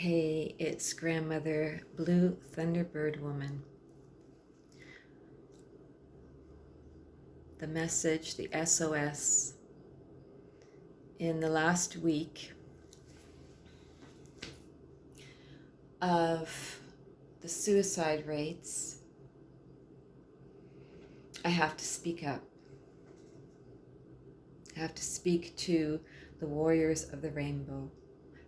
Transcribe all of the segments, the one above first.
Hey, it's Grandmother Blue Thunderbird Woman. The message, the SOS. In the last week of the suicide rates, I have to speak up. I have to speak to the warriors of the rainbow.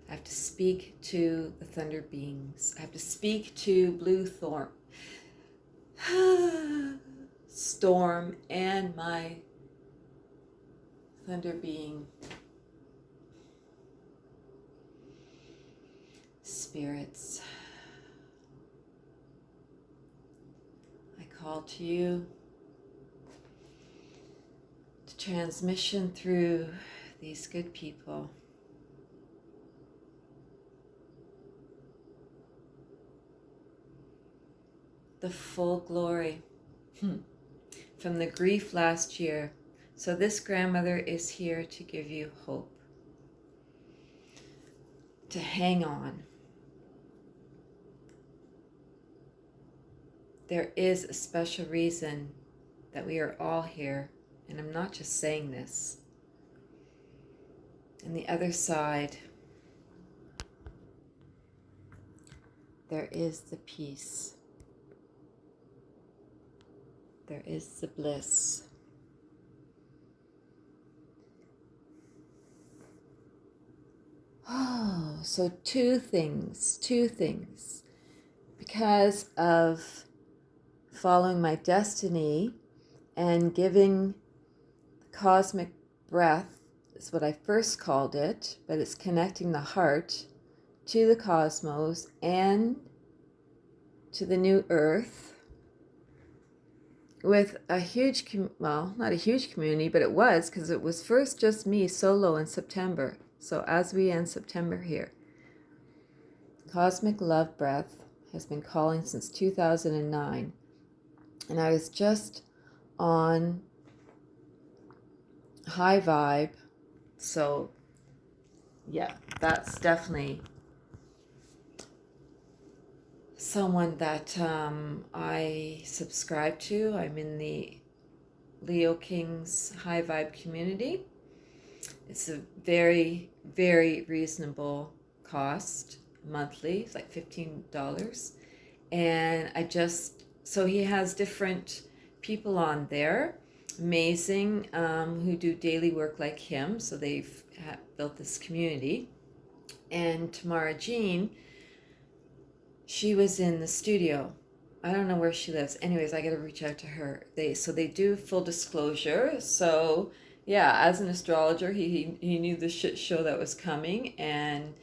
I have to speak to the thunder beings. I have to speak to Blue Storm and my thunder being spirits. I call to you to transmission through these good people. The full glory from the grief last year. So this grandmother is here to give you hope, to hang on. There is a special reason that we are all here, and I'm not just saying this. And the other side, there is the peace. There is the bliss. Oh, so two things. Because of following my destiny and giving the cosmic breath, is what I first called it, but it's connecting the heart to the cosmos and to the new earth with a huge, well, not a huge community, but it was, because it was first just me solo in September. So as we end September here, Cosmic Love Breath has been calling since 2009. And I was just on high vibe. So yeah, that's definitely someone that I subscribe to. I'm in the Leo King's high vibe community. It's a very, very reasonable cost monthly. It's like $15. And so he has different people on there, amazing, who do daily work like him. So they've built this community. And Tamara Jean, she was in the studio. I don't know where she lives. Anyways, I got to reach out to her. They do full disclosure. So yeah, as an astrologer, he knew the shit show that was coming and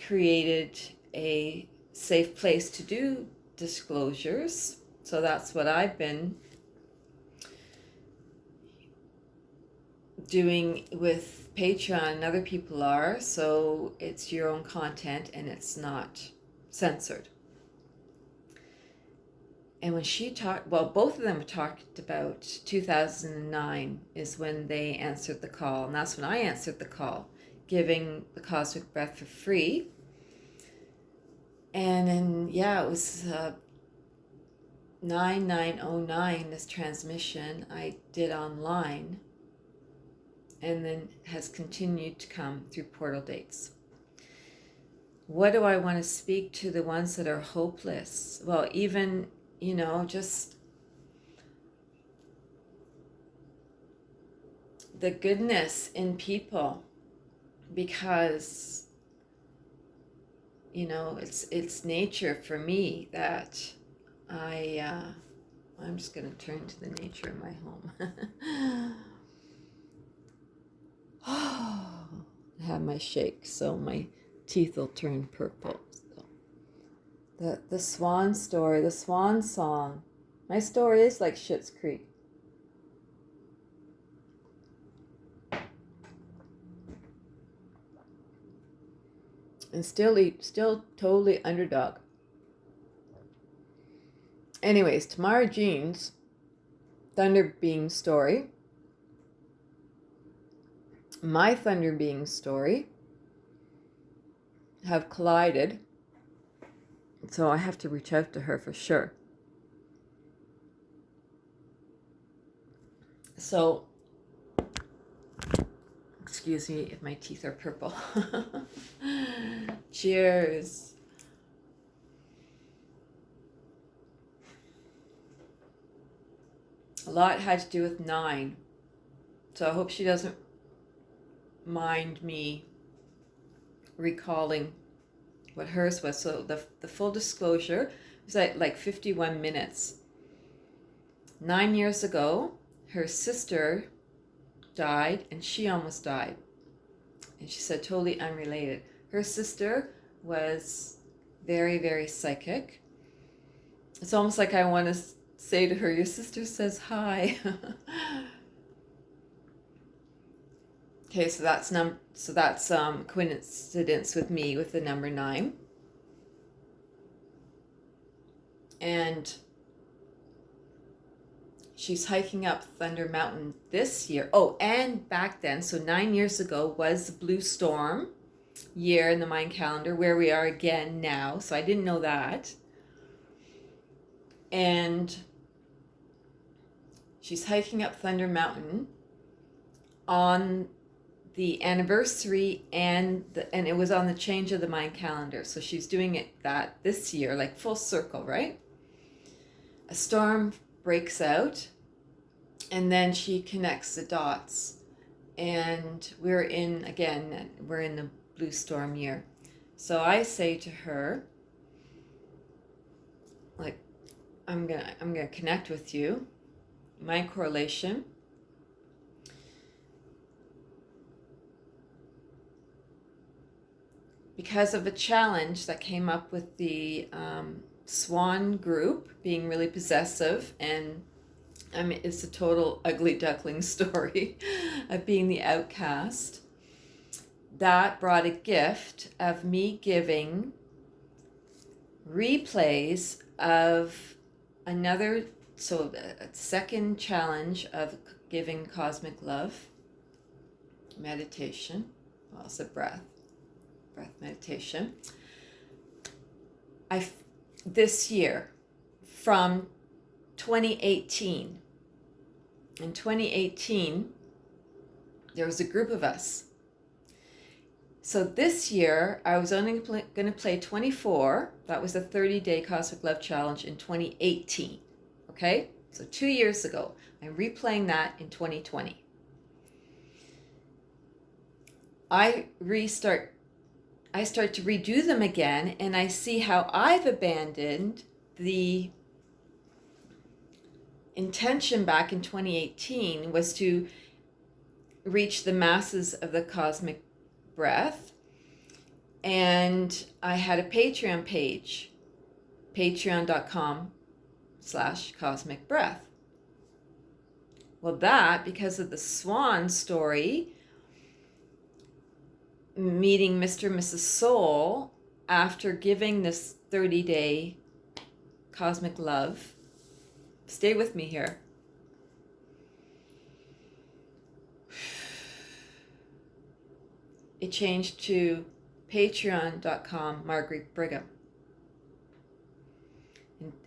created a safe place to do disclosures. So that's what I've been doing with Patreon, and other people are. So it's your own content and it's not censored. And when she talked, well, both of them talked about 2009 is when they answered the call. And that's when I answered the call, giving the cosmic breath for free. And then, yeah, it was 9909, this transmission I did online, and then has continued to come through portal dates. What do I want to speak to the ones that are hopeless? Well, even, just the goodness in people, because, it's nature for me that I'm just going to turn to the nature of my home. I have my shake, so my teeth will turn purple. So the swan story, the swan song. My story is like Schitt's Creek. And still totally underdog. Anyways, Tamara Jean's Thunderbeings story, my Thunderbeings story, have collided So I have to reach out to her for sure. So, excuse me if my teeth are purple. Cheers. A lot had to do with 9. So I hope she doesn't mind me recalling what hers was. So the full disclosure was like 51 minutes. 9 years ago, her sister died and she almost died. And she said totally unrelated. Her sister was very, very psychic. It's almost like I want to say to her, your sister says hi. Okay, so that's coincidence with me with the number 9. And she's hiking up Thunder Mountain this year. Oh, and back then, so 9 years ago was the Blue Storm year in the Mayan calendar, where we are again now. So I didn't know that. And she's hiking up Thunder Mountain on the anniversary and it was on the change of the Mayan calendar. So she's doing that this year, like full circle, right? A storm breaks out and then she connects the dots, and we're in the Blue Storm year. So I say to her, like, I'm gonna connect with you. My correlation. Because of a challenge that came up with the Swan group being really possessive, and I mean, it's a total ugly duckling story of being the outcast. That brought a gift of me giving replays of another, so a second challenge of giving cosmic love meditation. Well, it's a breath meditation. This year from 2018. In 2018, there was a group of us. So this year, I was only going to play 24. That was a 30-day Cosmic Love Challenge in 2018. Okay? So 2 years ago. I'm replaying that in 2020. I start to redo them again, and I see how I've abandoned the intention back in 2018 was to reach the masses of the cosmic breath. And I had a Patreon page, patreon.com/cosmic breath. Well, that, because of the Swan story, meeting Mr. and Mrs. Soul after giving this 30-day cosmic love. Stay with me here. It changed to patreon.com Margarit Brigham.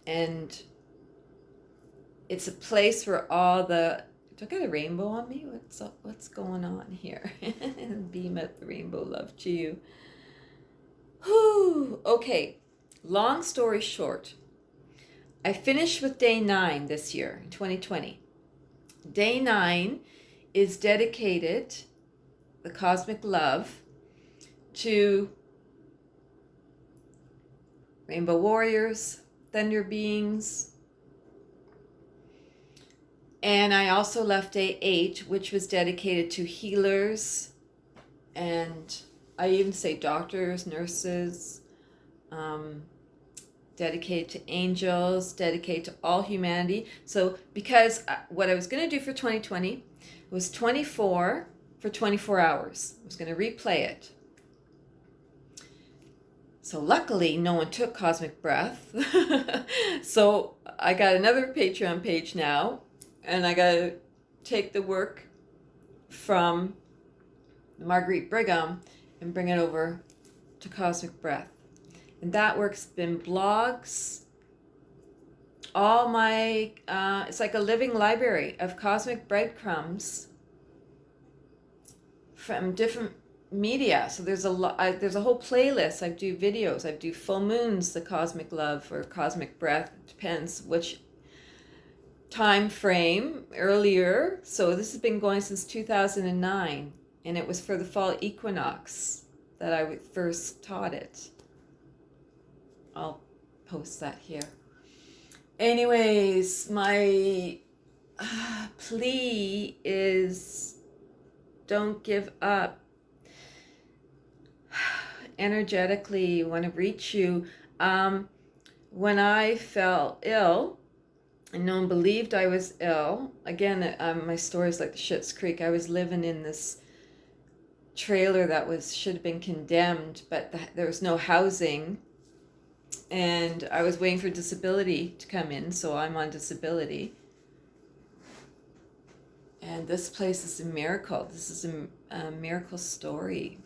And it's a place where all the... Do I got a rainbow on me? What's going on here? Beam out the rainbow love to you. Whew. Okay, long story short, I finished with day 9 this year, 2020. Day 9 is dedicated, the cosmic love, to rainbow warriors, thunder beings. And I also left day 8, which was dedicated to healers, and I even say doctors, nurses, dedicated to angels, dedicated to all humanity. So because what I was going to do for 2020 was 24 for 24 hours. I was going to replay it. So luckily, no one took Cosmic Breath. So I got another Patreon page now, and I got to take the work from Margarit Brigham and bring it over to Cosmic Breath. And that work's been blogs, all my, it's like a living library of cosmic breadcrumbs from different media. So there's there's a whole playlist. I do videos. I do full moons, the cosmic love or cosmic breath. It depends which time frame earlier. So this has been going since 2009, and it was for the fall equinox that I first taught it. I'll post that here. Anyways, my plea is don't give up. Energetically want to reach you. When I fell ill, and no one believed I was ill, again, my story is like the Schittscreek. I was living in this trailer that should have been condemned, but there was no housing, and I was waiting for disability to come in, so I'm on disability. And this place is a miracle. This is a miracle story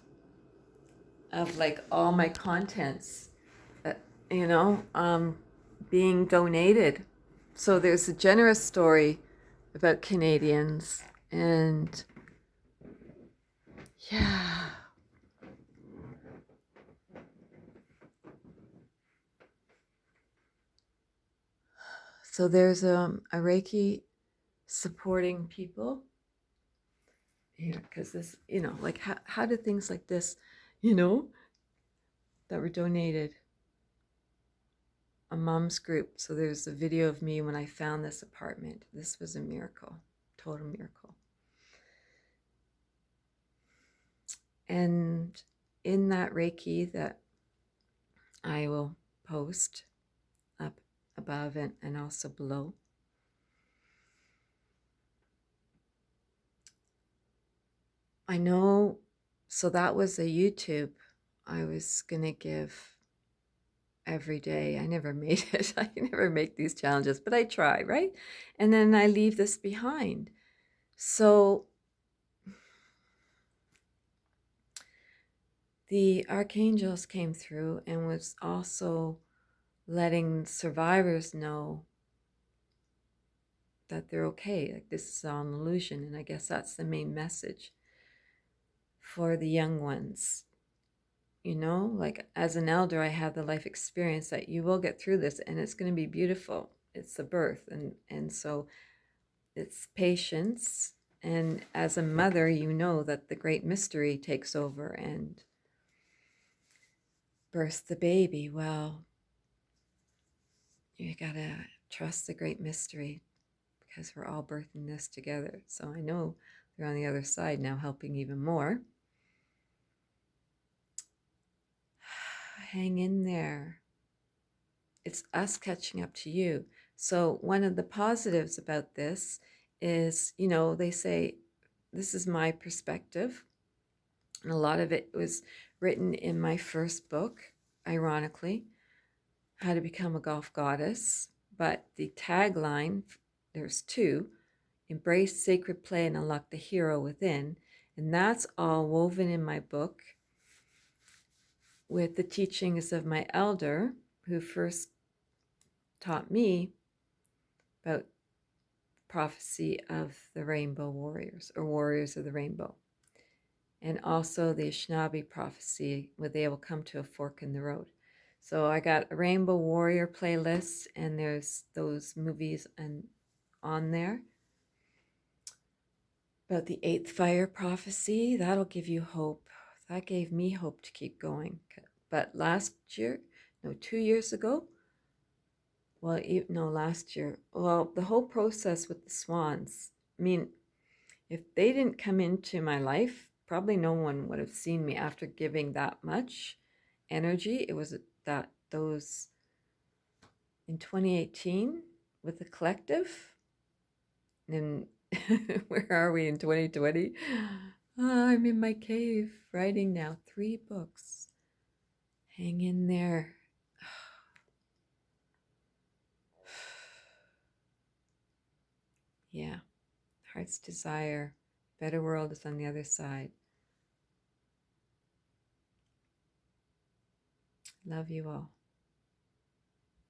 of like all my contents, being donated. So there's a generous story about Canadians, and yeah. So there's a Reiki supporting people here, because this, like how do things like this, that were donated, a mom's group. So there's a video of me when I found this apartment. This was a miracle, total miracle. And in that Reiki that I will post up above and also below, I know, so that was a YouTube I was gonna give every day. I never made it. I never make these challenges, but I try, right? And then I leave this behind. So the archangels came through and was also letting survivors know that they're okay. Like, this is all an illusion. And I guess that's the main message for the young ones. Like as an elder, I have the life experience that you will get through this and it's going to be beautiful. It's the birth. And so it's patience. And as a mother, you know that the great mystery takes over and births the baby. Well, you got to trust the great mystery, because we're all birthing this together. So I know they're on the other side now, helping even more. Hang in there. It's us catching up to you. So one of the positives about this is, they say, this is my perspective. And a lot of it was written in my first book, ironically, How to Become a Golf Goddess. But the tagline, there's two: embrace sacred play and unlock the hero within. And that's all woven in my book with the teachings of my elder, who first taught me about prophecy of the rainbow warriors, or warriors of the rainbow, and also the Anishinaabe prophecy, where they will come to a fork in the road. So I got a rainbow warrior playlist, and there's those movies on there. About the eighth fire prophecy, that'll give you hope. That gave me hope to keep going. But last year, 2 years ago, last year, the whole process with the swans, I mean, if they didn't come into my life, probably no one would have seen me after giving that much energy. It was those in 2018 with the collective. And where are we in 2020? I'm in my cave writing now 3 books. Hang in there. Yeah. Heart's desire. Better world is on the other side. Love you all.